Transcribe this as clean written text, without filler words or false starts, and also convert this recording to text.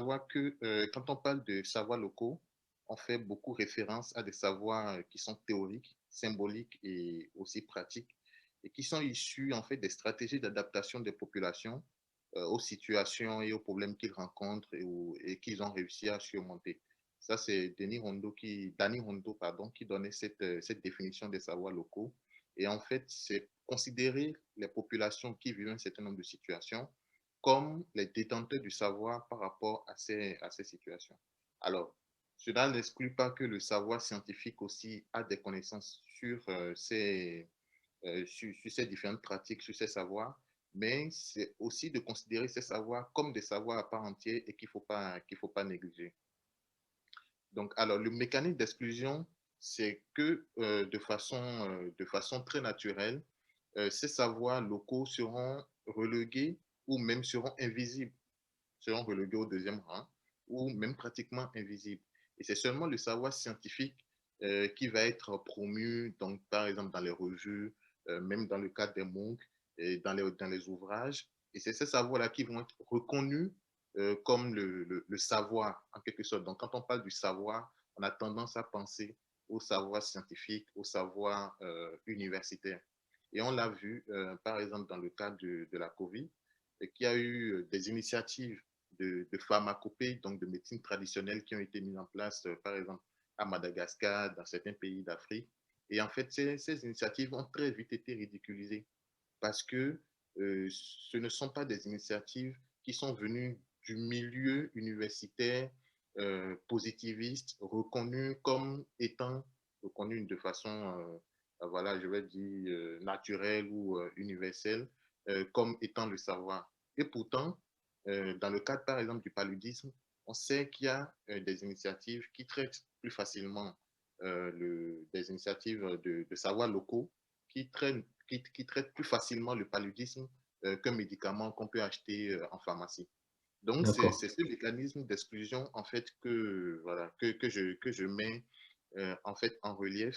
savoir que quand on parle de savoirs locaux, on fait beaucoup référence à des savoirs qui sont théoriques, symboliques et aussi pratiques, et qui sont issus en fait des stratégies d'adaptation des populations aux situations et aux problèmes qu'ils rencontrent et qu'ils ont réussi à surmonter. Ça, c'est Danny Hondo, pardon, qui donnait cette définition des savoirs locaux. Et en fait, c'est considérer les populations qui vivent un certain nombre de situations comme les détenteurs du savoir par rapport à ces situations. Alors, cela n'exclut pas que le savoir scientifique aussi a des connaissances sur ces différentes pratiques, sur ces savoirs, mais c'est aussi de considérer ces savoirs comme des savoirs à part entière et qu'il faut pas négliger. Donc, alors, le mécanisme d'exclusion, c'est que de façon très naturelle, ces savoirs locaux seront relégués ou même seront invisibles, seront relégués au deuxième rang ou même pratiquement invisibles. Et c'est seulement le savoir scientifique qui va être promu, donc par exemple dans les revues, même dans le cadre des MOOC, et dans les ouvrages. Et c'est ces savoirs-là qui vont être reconnus comme le savoir, en quelque sorte. Donc, quand on parle du savoir, on a tendance à penser au savoir scientifique, au savoir universitaire. Et on l'a vu, par exemple, dans le cas de la COVID, qu'il y a eu des initiatives de pharmacopée, donc de médecine traditionnelle, qui ont été mises en place, par exemple, à Madagascar, dans certains pays d'Afrique. Et en fait, ces initiatives ont très vite été ridiculisées parce que ce ne sont pas des initiatives qui sont venues du milieu universitaire positiviste, reconnu comme étant reconnu de façon, voilà, je vais dire, naturelle ou universelle, comme étant le savoir. Et pourtant, dans le cadre, par exemple, du paludisme, on sait qu'il y a des initiatives qui traitent plus facilement, des initiatives de savoirs locaux qui traitent plus facilement le paludisme qu'un médicament qu'on peut acheter en pharmacie. Donc, c'est D'accord. ce mécanisme d'exclusion, en fait, que je mets en fait en relief